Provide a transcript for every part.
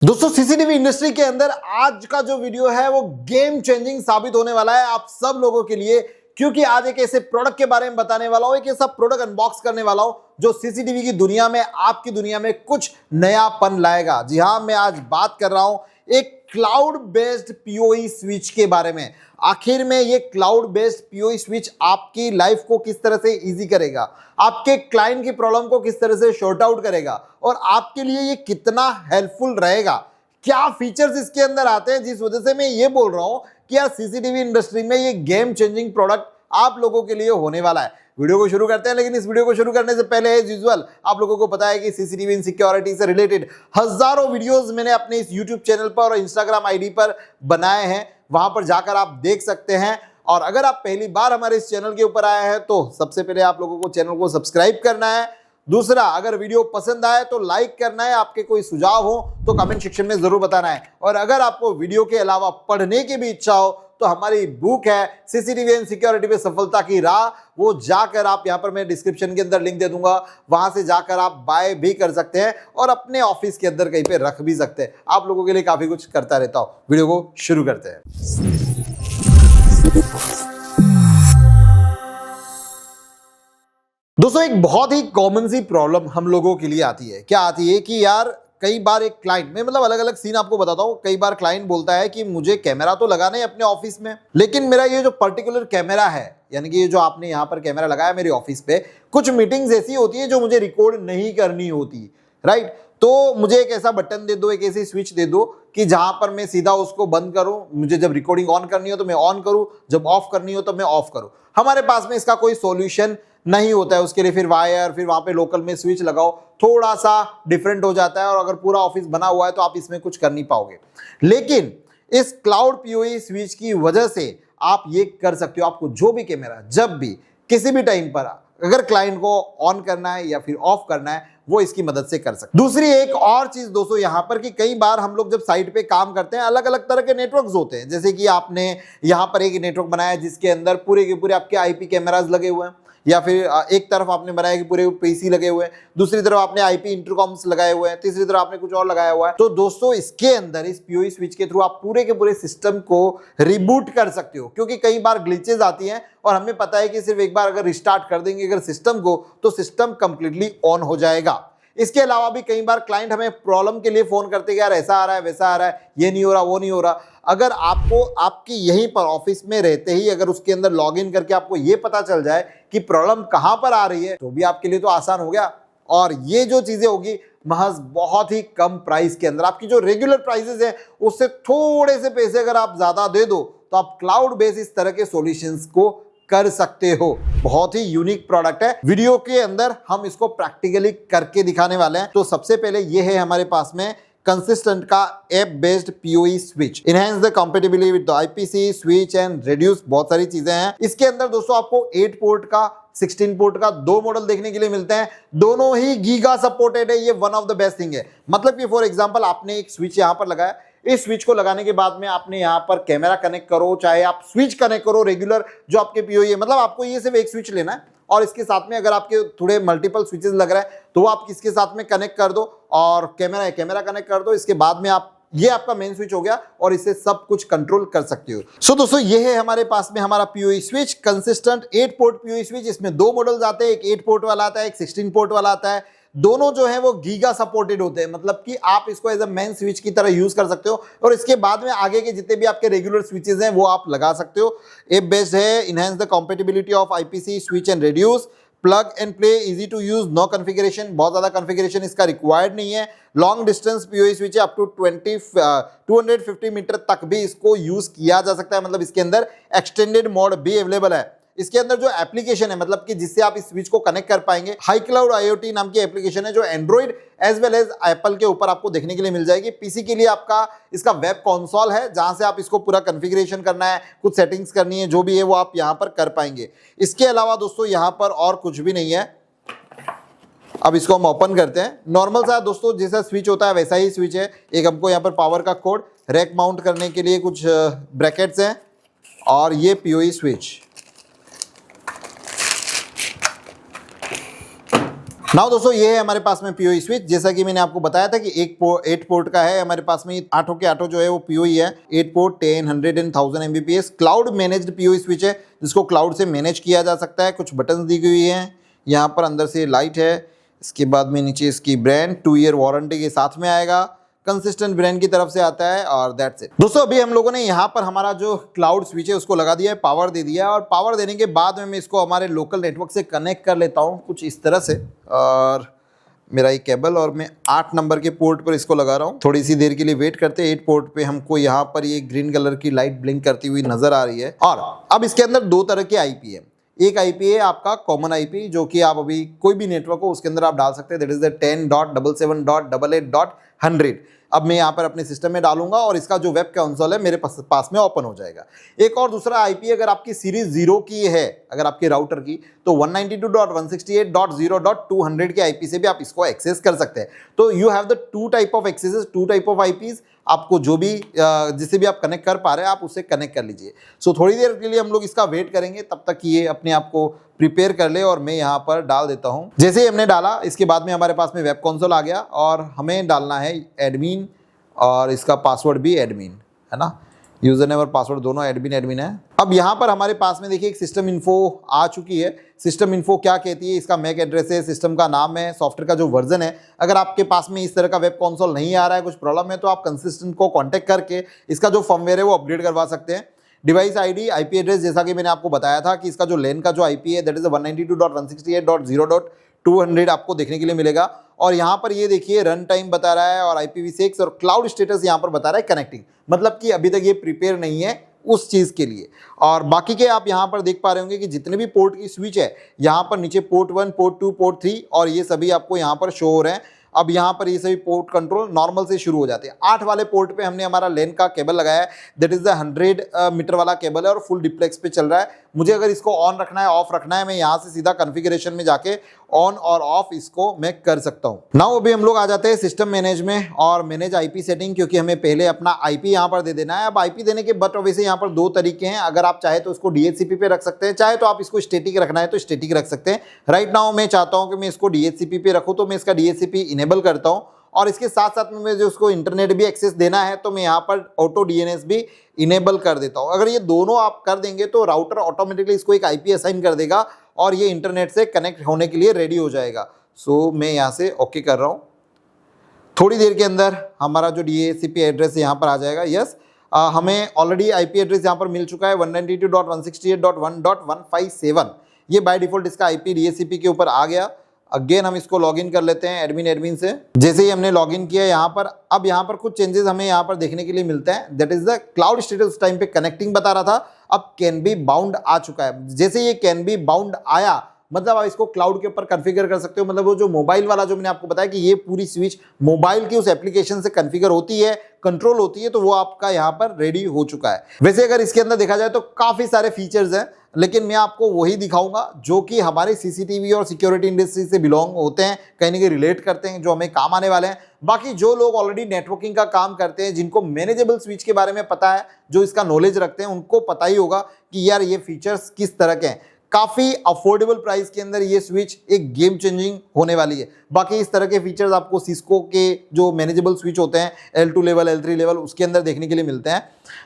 दोस्तों CCTV industry के अंदर आज का जो वीडियो है वो गेम चेंजिंग साबित होने वाला है आप सब लोगों के लिए, क्योंकि आज एक ऐसे प्रोडक्ट के बारे में बताने वाला हूं, एक ऐसा प्रोडक्ट अनबॉक्स करने वाला हूं जो सीसीटीवी की दुनिया में, आपकी दुनिया में कुछ नयापन लाएगा। जी हां, मैं आज बात कर रहा हूं एक क्लाउड बेस्ड पीओई स्विच के बारे में। आखिर में ये क्लाउड बेस्ड पीओई स्विच आपकी लाइफ को किस तरह से इजी करेगा, आपके क्लाइंट की प्रॉब्लम को किस तरह से शॉर्ट आउट करेगा और आपके लिए ये कितना हेल्पफुल रहेगा, क्या फीचर्स इसके अंदर आते हैं, जिस वजह से मैं ये बोल रहा हूं कि यार सीसीटीवी इंडस्ट्री में ये गेम चेंजिंग प्रोडक्ट आप लोगों के लिए होने वाला है। वीडियो को शुरू करते हैं, लेकिन इस वीडियो को शुरू करने से पहले एज यूजुअल आप लोगों को पता है कि सीसीटीवी इन सिक्योरिटी से रिलेटेड हजारों वीडियोस मैंने अपने इस यूट्यूब चैनल पर और इंस्टाग्राम आईडी पर बनाए हैं, वहां पर जाकर आप देख सकते हैं। और अगर आप पहली बार हमारे इस चैनल के ऊपर आए हैं तो सबसे पहले आप लोगों को चैनल को सब्सक्राइब करना है। दूसरा, अगर वीडियो पसंद आए तो लाइक करना है, आपके कोई सुझाव हो तो कमेंट सेक्शन में जरूर बताना है। और अगर आपको वीडियो के अलावा पढ़ने की भी इच्छा हो तो हमारी बुक है सीसीटीवी एंड सिक्योरिटी पे सफलता की राह, वो जाकर आप यहां पर मैं डिस्क्रिप्शन के अंदर लिंक दे दूंगा, वहां से जाकर आप बाय भी कर सकते हैं और अपने ऑफिस के अंदर कहीं पे रख भी सकते हैं। आप लोगों के लिए काफी कुछ करता रहता हूं। वीडियो को शुरू करते हैं। दोस्तों, एक बहुत ही कॉमन सी प्रॉब्लम हम लोगों के लिए आती है। क्या आती है कि यार कई बार एक क्लाइंट में, मतलब अलग अलग सीन आपको बताता हूं, कई बार क्लाइंट बोलता है कि मुझे कैमरा तो लगाना है अपने ऑफिस में, लेकिन मेरा ये जो पर्टिकुलर कैमरा है, यानी कि ये जो आपने यहाँ पर कैमरा लगाया मेरी ऑफिस पे, कुछ मीटिंग्स ऐसी होती है जो मुझे रिकॉर्ड नहीं करनी होती, राइट। तो मुझे एक ऐसा बटन दे दो, एक ऐसी स्विच दे दो कि जहां पर मैं सीधा उसको बंद करूं, मुझे जब रिकॉर्डिंग ऑन करनी हो तो मैं ऑन करूं, जब ऑफ करनी हो तो मैं ऑफ करूं। हमारे पास में इसका कोई सॉल्यूशन नहीं होता है, उसके लिए फिर वायर, फिर वहां पे लोकल में स्विच लगाओ, थोड़ा सा डिफरेंट हो जाता है और अगर पूरा ऑफिस बना हुआ है तो आप इसमें कुछ कर नहीं पाओगे। लेकिन इस क्लाउड पीओई स्विच की वजह से आप ये कर सकते हो। आपको जो भी कैमरा जब भी किसी भी टाइम पर अगर क्लाइंट को ऑन करना है या फिर ऑफ करना है, वो इसकी मदद से कर सकते। दूसरी एक और चीज दोस्तों यहां पर कि कई बार हम लोग जब साइट पे काम करते हैं, अलग अलग तरह के नेटवर्क्स होते हैं। जैसे कि आपने यहां पर एक नेटवर्क बनाया जिसके अंदर पूरे के पूरे आपके आईपी कैमरास लगे हुए हैं, या फिर एक तरफ आपने बनाया कि पूरे पीसी लगे हुए हैं, दूसरी तरफ आपने आईपी इंटरकॉम्स लगाए हुए हैं, तीसरी तरफ आपने कुछ और लगाया हुआ है। तो दोस्तों इसके अंदर इस पीओई स्विच के थ्रू आप पूरे के पूरे सिस्टम को रिबूट कर सकते हो, क्योंकि कई बार ग्लिचेस आती हैं और हमें पता है कि सिर्फ एक बार अगर रिस्टार्ट कर देंगे अगर सिस्टम को, तो सिस्टम कंप्लीटली ऑन हो जाएगा। इसके अलावा भी कई बार क्लाइंट हमें प्रॉब्लम के लिए फोन करते हैं, यार ऐसा आ रहा है, वैसा आ रहा है, ये नहीं हो रहा, वो नहीं हो रहा। अगर आपको आपकी यहीं पर ऑफिस में रहते ही अगर उसके अंदर लॉग इन करके आपको ये पता चल जाए कि प्रॉब्लम कहां पर आ रही है, तो भी आपके लिए तो आसान हो गया। और ये जो चीजें होगी महज बहुत ही कम प्राइस के अंदर, आपकी जो रेगुलर प्राइसेस है उससे थोड़े से पैसे अगर आप ज्यादा दे दो तो आप क्लाउड बेस इस तरह के सॉल्यूशंस को कर सकते हो। बहुत ही यूनिक प्रोडक्ट है। वीडियो के अंदर हम इसको प्रैक्टिकली करके दिखाने वाले हैं। तो सबसे पहले ये है हमारे पास में कंसिस्टेंट का app based PoE switch, enhance the compatibility with the IPC switch and reduce, बहुत सारी चीजें हैं इसके अंदर। दोस्तों आपको 8 पोर्ट का 16 पोर्ट का 2 मॉडल देखने के लिए मिलते हैं, दोनों ही गीगा सपोर्टेड है। ये one of the best thing है। मतलब कि फॉर एग्जांपल आपने एक स्विच यहां पर लगाया, इस स्विच को लगाने के बाद में आपने यहाँ पर कैमरा कनेक्ट करो, चाहे आप स्विच कनेक्ट करो रेगुलर जो आपके पीओई है, मतलब आपको ये सिर्फ एक स्विच लेना है और इसके साथ में अगर आपके थोड़े मल्टीपल स्विचेस लग रहा है तो आप किसके साथ में कनेक्ट कर दो और कैमरा कनेक्ट कर दो। इसके बाद में आप, ये आपका मेन स्विच हो गया और इससे सब कुछ कंट्रोल कर सकते हो। सो दोस्तों ये है हमारे पास में हमारा PoE switch, consistent 8 port PoE switch. इसमें 2 मॉडल्स आते हैं, एक 8 पोर्ट वाला आता है, एक 16 पोर्ट वाला आता है। दोनों जो है वो गीगा सपोर्टेड होते हैं, मतलब कि आप इसको एज अ मेन स्विच की तरह यूज कर सकते हो और इसके बाद में आगे के जितने भी आपके रेगुलर स्विचेस हैं वो आप लगा सकते हो। ऐप बेस्ड है, enhance the compatibility of IPC switch and reduce, plug and play, easy to use, no configuration, बहुत ज्यादा कॉन्फ़िगरेशन इसका रिक्वायर्ड नहीं है। लॉन्ग डिस्टेंस पीओई स्विच है, अप टू 250 मीटर तक भी इसको यूज किया जा सकता है, मतलब इसके अंदर एक्सटेंडेड मोड भी अवेलेबल है। इसके अंदर जो एप्लीकेशन है, मतलब कि जिससे आप इस स्विच को कनेक्ट कर पाएंगे, हाई क्लाउड आईओटी नाम की एप्लीकेशन है जो Android as well as Apple के ऊपर आपको देखने के लिए मिल जाएगी। पीसी के लिए आपका इसका वेब कंसोल है जहां से आप इसको पूरा कॉन्फ़िगरेशन करना है, कुछ सेटिंग्स करनी है, जो भी है वो आप यहां पर कर पाएंगे। इसके अलावा दोस्तों यहां पर और कुछ भी नहीं है। अब इसको हम ओपन करते हैं। नॉर्मल सा दोस्तों जैसा स्विच होता है वैसा ही स्विच है। एक हमको यहाँ पर पावर का कोड, रैक माउंट करने के लिए कुछ ब्रैकेट्स हैं और ये पीओई स्विच। नाउ दोस्तों ये है हमारे पास में पीओई स्विच। जैसा कि मैंने आपको बताया था कि 8 पोर्ट का है हमारे पास में, आठों के आठों जो है वो पीओई है। 8 port 10, 100 and 1000 Mbps cloud managed PoE switch है, जिसको क्लाउड से मैनेज किया जा सकता है। कुछ बटन्स दी हुई हैं, यहाँ पर अंदर से लाइट है, इसके बाद में नीचे इसकी ब्रांड 2 ईयर वारंटी के साथ में आएगा, कंसिस्टेंट ब्रांड की तरफ से आता है और दैट्स इट। दोस्तों अभी हम लोगों ने यहाँ पर हमारा जो क्लाउड स्विच है उसको लगा दिया है, पावर दे दिया है, और पावर देने के बाद में मैं इसको हमारे लोकल नेटवर्क से कनेक्ट कर लेता हूँ कुछ इस तरह से। और मेरा ये केबल, और मैं 8 नंबर के पोर्ट पर इसको लगा रहा हूँ। थोड़ी सी देर के लिए वेट करते हैं। 8 पोर्ट पे हमको यहाँ पर ये ग्रीन कलर की लाइट ब्लिंक करती हुई नजर आ रही है। और अब इसके अंदर 2 तरह के आईपी है। एक आईपी है आपका कॉमन आईपी, जो कि आप अभी कोई भी नेटवर्क हो उसके अंदर आप डाल सकते हैं, दैट इज द 10.77.88.100। अब मैं यहाँ पर अपने सिस्टम में डालूंगा और इसका जो वेब कंसोल है मेरे पास में ओपन हो जाएगा। एक और दूसरा आईपी अगर आपकी सीरीज 0 की है, अगर आपके राउटर की, तो 192.168.0.200 के आईपी से भी आप इसको एक्सेस कर सकते हैं। तो you have the 2 type of axes, 2 type of IPs. आपको जो भी जिससे भी आप कनेक्ट कर पा रहे हैं आप उससे कनेक्ट कर लीजिए। सो थोड़ी देर के लिए हम लोग इसका वेट करेंगे, तब तक ये अपने आप को प्रिपेयर कर ले। और मैं यहाँ पर डाल देता हूँ। जैसे ही हमने डाला इसके बाद में हमारे पास में वेब कंसोल आ गया, और हमें डालना है एडमिन, और इसका पासवर्ड भी एडमिन है ना, यूजर नेम और पासवर्ड दोनों एडमिन है। अब यहाँ पर हमारे पास में देखिए एक सिस्टम इन्फो आ चुकी है। सिस्टम इन्फो क्या कहती है, इसका मैक एड्रेस है, सिस्टम का नाम है, सॉफ्टवेयर का जो वर्जन है। अगर आपके पास में इस तरह का वेब कंसोल नहीं आ रहा है, कुछ प्रॉब्लम है, तो आप कंसिस्टेंट को कांटेक्ट करके इसका जो फर्मवेयर है वो अपडेट करवा सकते हैं। डिवाइस आईडी, आईपी एड्रेस, जैसा कि मैंने आपको बताया था कि इसका जो लेन का जो आईपी है दैट इज 192.168.0.200 आपको देखने के लिए मिलेगा। और यहाँ पर ये देखिए रन टाइम बता रहा है, और IPv6 और क्लाउड स्टेटस यहाँ पर बता रहा है कनेक्टिंग, मतलब कि अभी तक ये प्रिपेयर नहीं है उस चीज़ के लिए। और बाकी के आप यहाँ पर देख पा रहे होंगे कि जितने भी पोर्ट की स्विच है, यहाँ पर नीचे पोर्ट 1, पोर्ट 2, पोर्ट 3, और ये सभी आपको यहाँ पर शो हो रहे हैं। अब यहाँ पर ये सभी पोर्ट कंट्रोल नॉर्मल से शुरू हो जाते हैं। 8 वाले पोर्ट पे हमने हमारा लेन का केबल लगाया है, दैट इज द 100 मीटर वाला केबल है, और फुल डिप्लेक्स पे चल रहा है। मुझे अगर इसको ऑन रखना है, ऑफ रखना है, मैं यहाँ से सीधा कॉन्फ़िगरेशन में जाके ऑन और ऑफ इसको मैं कर सकता हूँ। नाउ अभी हम लोग आ जाते हैं सिस्टम मैनेज में और मैनेज आईपी सेटिंग, क्योंकि हमें पहले अपना आईपी यहाँ पर दे देना है। अब आईपी देने के बट वैसे यहाँ पर 2 तरीके हैं। अगर आप चाहे तो इसको DHCP पे रख सकते हैं, चाहे तो आप इसको स्टैटिक रखना है तो स्टैटिक रख सकते हैं। राइट नाउ मैं चाहता हूँ कि मैं इसको DHCP पे रखूँ, तो मैं इसका DHCP इनेबल करता हूँ, और इसके साथ साथ में मुझे उसको इंटरनेट भी एक्सेस देना है, तो मैं यहाँ पर ऑटो DNS भी इनेबल कर देता हूँ। अगर ये दोनों आप कर देंगे तो राउटर ऑटोमेटिकली इसको एक आईपी असाइन कर देगा और ये इंटरनेट से कनेक्ट होने के लिए रेडी हो जाएगा। सो मैं यहाँ से ओके कर रहा हूँ। थोड़ी देर के अंदर हमारा जो DHCP एड्रेस यहाँ पर आ जाएगा। यस, हमें ऑलरेडी आईपी एड्रेस यहाँ पर मिल चुका है 192.168.1.157। ये बाय डिफॉल्ट इसका आईपी DHCP के ऊपर आ गया। अगेन हम इसको लॉगिन कर लेते हैं एडमिन से। जैसे ही हमने लॉगिन किया यहाँ पर, अब यहाँ पर कुछ चेंजेस हमें यहाँ पर देखने के लिए मिलते हैं। That is the cloud status time पे कनेक्टिंग बता रहा था, अब कैन बी बाउंड आ चुका है। जैसे ये कैन बी बाउंड आया, मतलब आप इसको क्लाउड के ऊपर कॉन्फ़िगर कर सकते हो। मतलब वो जो मोबाइल वाला जो मैंने आपको बताया कि ये पूरी स्विच मोबाइल की उस एप्लीकेशन से कॉन्फ़िगर होती है, कंट्रोल होती है, तो वो आपका यहाँ पर रेडी हो चुका है। वैसे अगर इसके अंदर देखा जाए तो काफ़ी सारे फीचर्स हैं, लेकिन मैं आपको वही दिखाऊंगा जो कि हमारे CCTV और सिक्योरिटी इंडस्ट्री से बिलोंग होते हैं, कहीं ना कहीं रिलेट करते हैं, जो हमें काम आने वाले हैं। बाकी जो लोग ऑलरेडी नेटवर्किंग का काम करते हैं, जिनको मैनेजेबल स्विच के बारे में पता है, जो इसका नॉलेज रखते हैं, उनको पता ही होगा कि यार ये फीचर्स किस तरह के हैं। काफ़ी अफोर्डेबल प्राइस के अंदर ये स्विच एक गेम चेंजिंग होने वाली है। बाकी इस तरह के फीचर्स आपको सिस्को के जो मैनेजेबल स्विच होते हैं L2 लेवल, L3 लेवल, उसके अंदर देखने के लिए मिलते हैं।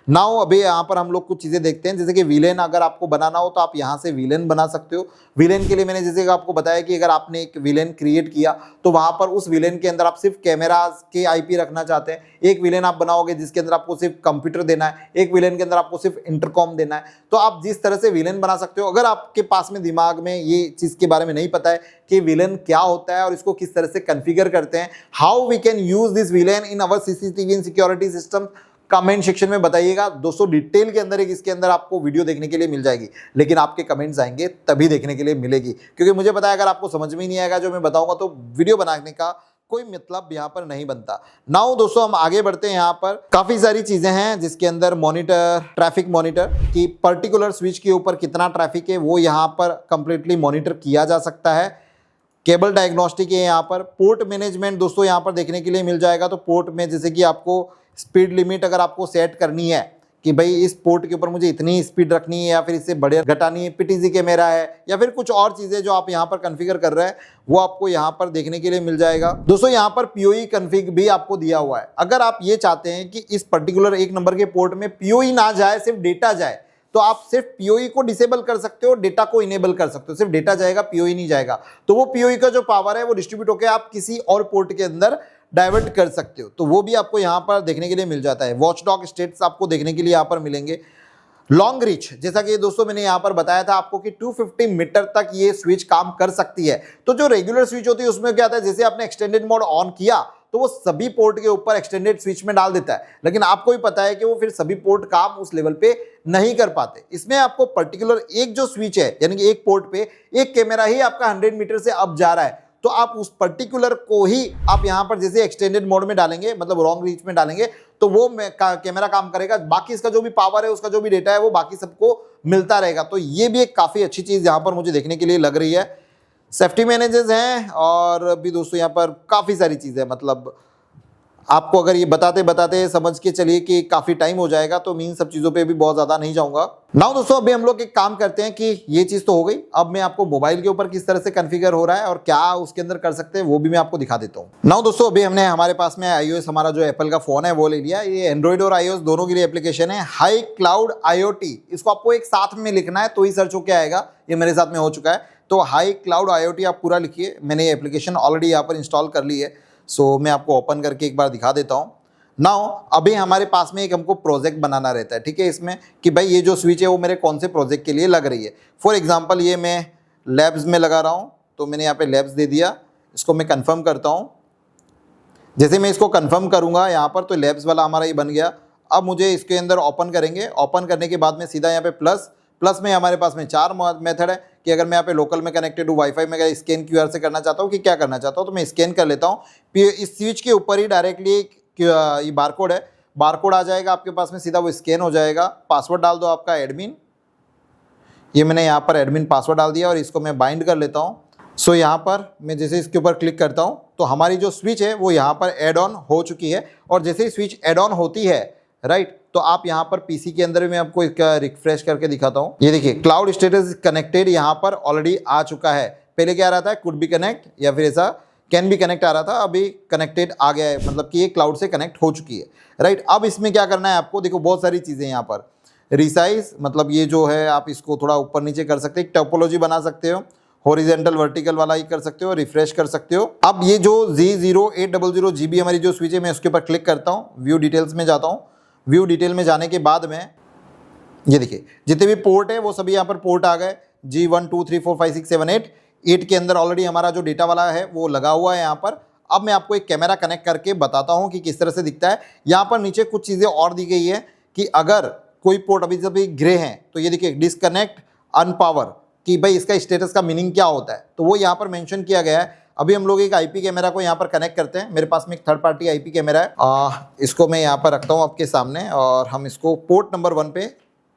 नाउ अभी यहाँ पर हम लोग कुछ चीज़ें देखते हैं, जैसे कि वीलेन अगर आपको बनाना हो तो आप यहाँ से वीलेन बना सकते हो। वीलेन के लिए मैंने जैसे आपको बताया कि अगर आपने एक वीलेन क्रिएट किया तो वहाँ पर उस वीलेन के अंदर आप सिर्फ कैमराज के IP रखना चाहते हैं। एक वीलेन आप बनाओगे जिसके अंदर आपको सिर्फ कंप्यूटर देना है, एक वीलेन के अंदर आपको सिर्फ इंटरकॉम देना है। तो आप जिस तरह से वीलेन बना सकते हो। अगर आपके पास में दिमाग में ये चीज़ के बारे में नहीं पता है कि वीलेन क्या होता है और इसको किस तरह से कॉन्फ़िगर करते हैं, how we can use this VLAN in our CCTV and security system, comment section में बताइएगा। दोस्तों डिटेल के अंदर एक इसके अंदर आपको वीडियो देखने के लिए मिल जाएगी, लेकिन आपके कमेंट्स आएंगे तभी देखने के लिए मिलेगी, क्योंकि मुझे पता है अगर आपको समझ में नहीं आएगा जो मैं बताऊंगा तो वीडियो बनाने का कोई मतलब यहाँ पर नहीं बनता। नाउ दोस्तों हम आगे बढ़ते हैं। यहाँ पर काफी सारी चीजें हैं जिसके अंदर मॉनिटर, ट्रैफिक मॉनिटर की पर्टिकुलर स्विच के ऊपर कितना ट्रैफिक है वो यहाँ पर कंप्लीटली मॉनिटर किया जा सकता है। केबल डायग्नोस्टिक है यहाँ पर। पोर्ट मैनेजमेंट दोस्तों यहाँ पर देखने के लिए मिल जाएगा। तो पोर्ट में जैसे कि आपको स्पीड लिमिट अगर आपको सेट करनी है कि भाई इस पोर्ट के ऊपर मुझे इतनी स्पीड रखनी है या फिर इससे बड़े घटानी है, पीटीजी कैमरा है या फिर कुछ और चीजें जो आप यहाँ पर कॉन्फ़िगर कर रहे हैं वो आपको यहाँ पर देखने के लिए मिल जाएगा। दोस्तों यहाँ पर पीओई कॉन्फ़िग भी आपको दिया हुआ है। अगर आप ये चाहते हैं कि इस पर्टिकुलर 1 नंबर के पोर्ट में पीओई ना जाए, सिर्फ डेटा जाए, तो आप सिर्फ पीओई को डिसेबल कर सकते हो, डेटा को इनेबल कर सकते हो। सिर्फ डेटा जाएगा, पीओई नहीं जाएगा। तो वो पीओई का जो पावर है वो डिस्ट्रीब्यूट होकर आप किसी और पोर्ट के अंदर डाइवर्ट कर सकते हो। तो वो भी आपको यहाँ पर देखने के लिए मिल जाता है। वॉचडॉग स्टेट्स आपको देखने के लिए यहाँ पर मिलेंगे। लॉन्ग रीच, जैसा कि दोस्तों मैंने यहाँ पर बताया था आपको कि 250 मीटर तक ये स्विच काम कर सकती है। तो जो रेगुलर स्विच होती है उसमें क्या आता है, जैसे आपने एक्सटेंडेड मोड ऑन किया तो वो सभी पोर्ट के ऊपर एक्सटेंडेड स्विच में डाल देता है, लेकिन आपको भी पता है कि वो फिर सभी पोर्ट काम उस लेवल पे नहीं कर पाते। इसमें आपको पर्टिकुलर एक जो स्विच है, यानी कि एक पोर्ट पे एक कैमरा ही आपका 100 मीटर से अब जा रहा है, तो आप उस पर्टिकुलर को ही आप यहाँ पर जैसे एक्सटेंडेड मोड में डालेंगे, मतलब लॉन्ग रीच में डालेंगे, तो वो कैमरा काम करेगा। बाकी इसका जो भी पावर है, उसका जो भी डेटा है, वो बाकी सबको मिलता रहेगा। तो ये भी एक काफ़ी अच्छी चीज़ यहाँ पर मुझे देखने के लिए लग रही है। सेफ्टी मैनेजर्स हैं और भी दोस्तों यहाँ पर काफ़ी सारी चीज़ें, मतलब आपको अगर ये बताते बताते समझ के चलिए कि काफ़ी टाइम हो जाएगा, तो मैं इन सब चीज़ों पे भी बहुत ज़्यादा नहीं जाऊँगा। नाउ दोस्तों अभी हम लोग एक काम करते हैं कि ये चीज़ तो हो गई, अब मैं आपको मोबाइल के ऊपर किस तरह से कॉन्फ़िगर हो रहा है और क्या उसके अंदर कर सकते हैं वो भी मैं आपको दिखा देता हूँ। नाउ दोस्तों अभी हमने हमारे पास में iOS, हमारा जो एप्पल का फ़ोन है वो ले लिया। ये एंड्रॉइड और iOS दोनों के लिए एप्लीकेशन है हाई क्लाउड IoT। इसको आपको एक साथ में लिखना है तो ही सर्च होकर आएगा। ये मेरे साथ में हो चुका है। तो हाई क्लाउड IoT आप पूरा लिखिए। मैंने ये एप्लीकेशन ऑलरेडी यहाँ पर इंस्टॉल कर ली है। सो मैं आपको ओपन करके एक बार दिखा देता हूँ। नाउ अभी हमारे पास में एक हमको प्रोजेक्ट बनाना रहता है, ठीक है, इसमें कि भाई ये जो स्विच है वो मेरे कौन से प्रोजेक्ट के लिए लग रही है। फॉर एग्जांपल ये मैं लैब्स में लगा रहा हूँ, तो मैंने यहाँ पे लैब्स दे दिया। इसको मैं कंफर्म करता हूँ। जैसे मैं इसको कंफर्म करूँगा यहाँ पर, तो लैब्स वाला हमारा ये बन गया। अब मुझे इसके अंदर ओपन करेंगे। ओपन करने के बाद में सीधा यहाँ पे प्लस में हमारे पास में 4 मेथड है कि अगर मैं यहाँ पे लोकल में कनेक्टेड हूँ, वाईफाई में अगर स्कैन QR से करना चाहता हूँ कि क्या करना चाहता हूँ, तो मैं स्कैन कर लेता हूँ। इस स्विच के ऊपर ही डायरेक्टली ये बारकोड है, बारकोड आ जाएगा आपके पास में, सीधा वो स्कैन हो जाएगा। पासवर्ड डाल दो आपका एडमिन। ये मैंने यहाँ पर एडमिन पासवर्ड डाल दिया और इसको मैं बाइंड कर लेता हूँ। सो यहाँ पर मैं जैसे इसके ऊपर क्लिक करता हूँ तो हमारी जो स्विच है वो यहाँ पर एड ऑन हो चुकी है। और जैसे ही स्विच एड ऑन होती है, राइट, तो आप यहाँ पर पीसी के अंदर मैं आपको इसका रिफ्रेश करके दिखाता हूँ। ये देखिए क्लाउड स्टेटस कनेक्टेड यहाँ पर ऑलरेडी आ चुका है। पहले क्या आ रहा था, कुड बी कनेक्ट या फिर ऐसा कैन बी कनेक्ट आ रहा था, अभी कनेक्टेड आ गया है, मतलब कि ये क्लाउड से कनेक्ट हो चुकी है, राइट। अब इसमें क्या करना है आपको, देखो बहुत सारी चीज़ें यहाँ पर। रिसाइज, मतलब ये जो है आप इसको थोड़ा ऊपर नीचे कर सकते हो, टोपोलॉजी बना सकते हो, हॉरिजेंटल वर्टिकल वाला ही कर सकते हो, रिफ्रेश कर सकते हो। अब ये जो G0800 GB हमारी जो स्विच है, मैं उसके ऊपर क्लिक करता हूँ, व्यू डिटेल्स में जाता हूँ। व्यू डिटेल में जाने के बाद में ये देखिए जितने भी पोर्ट है वो सभी यहाँ पर पोर्ट आ गए। G1 2 3 4 5 6 7 8 के अंदर ऑलरेडी हमारा जो डेटा वाला है वो लगा हुआ है यहाँ पर। अब मैं आपको एक कैमरा कनेक्ट करके बताता हूँ कि किस तरह से दिखता है। यहाँ पर नीचे कुछ चीज़ें और दी गई है कि अगर कोई पोर्ट अभी जब ग्रे हैं तो ये देखिए डिस्कनेक्ट अनपावर, कि भाई इसका स्टेटस का मीनिंग क्या होता है, तो वो यहाँ पर मेंशन किया गया है। अभी हम लोग एक आईपी कैमरा को यहाँ पर कनेक्ट करते हैं। मेरे पास में एक थर्ड पार्टी आईपी कैमरा है, इसको मैं यहाँ पर रखता हूँ आपके सामने और हम इसको पोर्ट नंबर 1 पे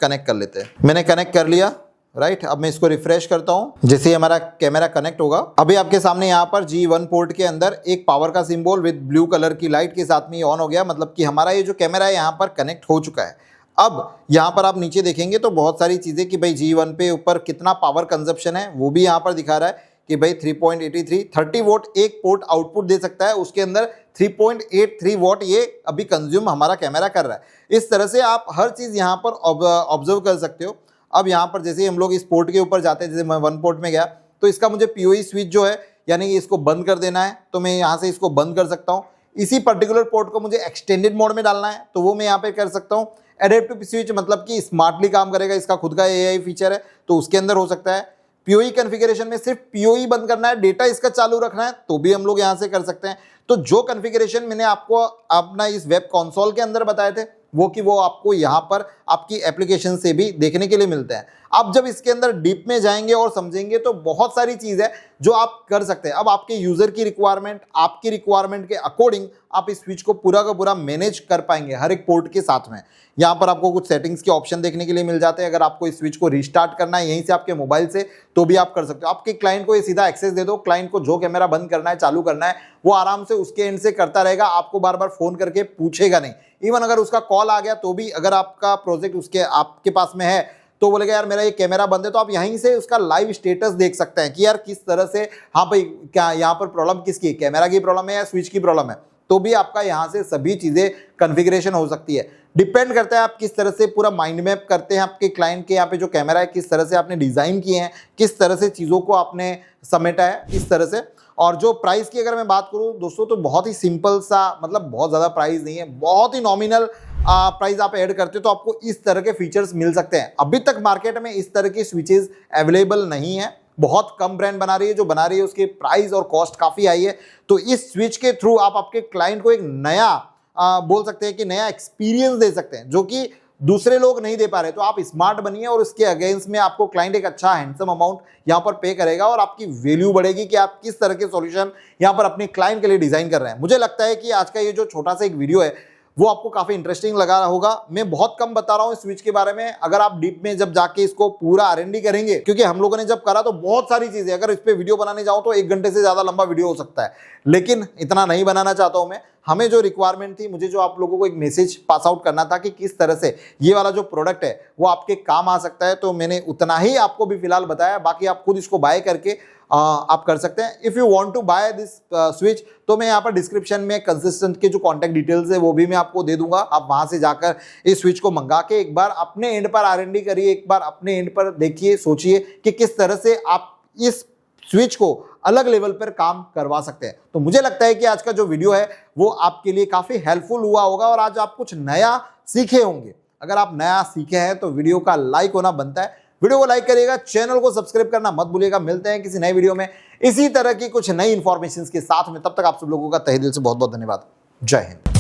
कनेक्ट कर लेते हैं। मैंने कनेक्ट कर लिया, राइट। अब मैं इसको रिफ्रेश करता हूँ। जैसे ही हमारा कैमरा कनेक्ट होगा, अभी आपके सामने यहाँ पर G1 पोर्ट के अंदर एक पावर का सिंबल विद ब्लू कलर की लाइट के साथ में ऑन हो गया, मतलब कि हमारा ये जो कैमरा है यहाँ पर कनेक्ट हो चुका है। अब यहाँ पर आप नीचे देखेंगे तो बहुत सारी चीज़ें कि भाई G1 पे ऊपर कितना पावर कंजप्शन है वो भी यहाँ पर दिखा रहा है कि भाई 3.83 30 वोट एक पोर्ट आउटपुट दे सकता है, उसके अंदर 3.83 वोट ये अभी कंज्यूम हमारा कैमरा कर रहा है। इस तरह से आप हर चीज़ यहाँ पर ऑब्जर्व कर सकते हो। अब यहाँ पर जैसे हम लोग इस पोर्ट के ऊपर जाते हैं, जैसे मैं 1 पोर्ट में गया तो इसका मुझे पीओई स्विच जो है यानी कि इसको बंद कर देना है, तो मैं यहाँ से इसको बंद कर सकता हूँ। इसी पर्टिकुलर पोर्ट को मुझे एक्सटेंडेड मोड में डालना है तो वो मैं यहाँ पे कर सकता हूँ। एडेप्टिव स्विच मतलब कि स्मार्टली काम करेगा, इसका खुद का एआई फीचर है तो उसके अंदर हो सकता है। पीओई कॉन्फ़िगरेशन में सिर्फ पीओई बंद करना है, डेटा इसका चालू रखना है तो भी हम लोग यहाँ से कर सकते हैं। तो जो कॉन्फ़िगरेशन मैंने आपको अपना इस वेब कंसोल के अंदर बताए थे वो आपको यहाँ पर आपकी एप्लीकेशन से भी देखने के लिए मिलते हैं। आप जब इसके अंदर डीप में जाएंगे और समझेंगे तो बहुत सारी चीज है जो आप कर सकते हैं। अब आपके यूजर की रिक्वायरमेंट, आपकी रिक्वायरमेंट के अकॉर्डिंग आप इस स्विच को पूरा का पूरा मैनेज कर पाएंगे हर एक पोर्ट के साथ में। यहाँ पर आपको कुछ सेटिंग्स के ऑप्शन देखने के लिए मिल जाते हैं। अगर आपको इस स्विच को रिस्टार्ट करना है यहीं से आपके मोबाइल से तो भी आप कर सकते हो। आपके क्लाइंट को ये सीधा एक्सेस दे दो, क्लाइंट को जो कैमरा बंद करना है चालू करना है वो आराम से उसके एंड से करता रहेगा, आपको बार बार फोन करके पूछेगा नहीं। इवन अगर उसका कॉल आ गया तो भी अगर आपका प्रोजेक्ट उसके आपके पास में है तो बोलेगा यार मेरा ये कैमरा बंद है, तो आप यहीं से उसका लाइव स्टेटस देख सकते हैं कि यार किस तरह से, हाँ भाई क्या यहाँ पर प्रॉब्लम किसकी, कैमरा की प्रॉब्लम है या स्विच की प्रॉब्लम है, तो भी आपका यहाँ से सभी चीजें कॉन्फ़िगरेशन हो सकती है। डिपेंड करता है आप किस तरह से पूरा माइंड मैप करते हैं आपके क्लाइंट के यहाँ पे जो कैमरा है, किस तरह से आपने डिजाइन किए हैं, किस तरह से चीजों को आपने समेटा है इस तरह से। और जो प्राइस की अगर मैं बात करूं दोस्तों तो बहुत ही सिंपल सा, मतलब बहुत ज़्यादा प्राइस नहीं है, बहुत ही नॉमिनल प्राइस आप ऐड करते हो तो आपको इस तरह के फीचर्स मिल सकते हैं। अभी तक मार्केट में इस तरह की स्विचेस अवेलेबल नहीं है, बहुत कम ब्रांड बना रही है, जो बना रही है उसके प्राइस और कॉस्ट काफ़ी हाई है। तो इस स्विच के थ्रू आप आपके क्लाइंट को एक नया बोल सकते हैं कि नया एक्सपीरियंस दे सकते हैं जो कि दूसरे लोग नहीं दे पा रहे। तो आप स्मार्ट बनिए और इसके अगेंस्ट में आपको क्लाइंट एक अच्छा हैंडसम अमाउंट यहाँ पर पे करेगा और आपकी वैल्यू बढ़ेगी कि आप किस तरह के सॉल्यूशन यहाँ पर अपने क्लाइंट के लिए डिजाइन कर रहे हैं। मुझे लगता है कि आज का ये जो छोटा सा एक वीडियो है वो आपको काफी इंटरेस्टिंग लगा होगा। मैं बहुत कम बता रहा हूँ इस स्विच के बारे में, अगर आप डीप में जब जाके इसको पूरा R&D करेंगे, क्योंकि हम लोगों ने जब करा तो बहुत सारी चीजें, अगर इस पे वीडियो बनाने जाऊं तो 1 घंटे से ज्यादा लंबा वीडियो हो सकता है, लेकिन इतना नहीं बनाना चाहता हूं मैं। हमें जो रिक्वायरमेंट थी, मुझे जो आप लोगों को एक मैसेज पास आउट करना था कि किस तरह से ये वाला जो प्रोडक्ट है वो आपके काम आ सकता है, तो मैंने उतना ही आपको भी फिलहाल बताया। बाकी आप खुद इसको बाय करके आप कर सकते हैं। If you want to buy this switch तो मैं यहाँ पर डिस्क्रिप्शन में कंसिस्टेंट के जो कॉन्टैक्ट डिटेल्स है वो भी मैं आपको दे दूंगा। आप वहां से जाकर इस स्विच को मंगा के एक बार अपने एंड पर R&D करिए, एक बार अपने एंड पर देखिए, सोचिए कि किस तरह से आप इस स्विच को अलग लेवल पर काम करवा सकते हैं। तो मुझे लगता है कि आज का जो वीडियो है वो आपके लिए काफी हेल्पफुल हुआ होगा और आज आप कुछ नया सीखे होंगे। अगर आप नया सीखे हैं तो वीडियो का लाइक होना बनता है, वीडियो को लाइक करिएगा, चैनल को सब्सक्राइब करना मत भूलिएगा। मिलते हैं किसी नए वीडियो में इसी तरह की कुछ नई इंफॉर्मेशन के साथ में, तब तक आप सब लोगों का तहे दिल से बहुत बहुत धन्यवाद। जय हिंद।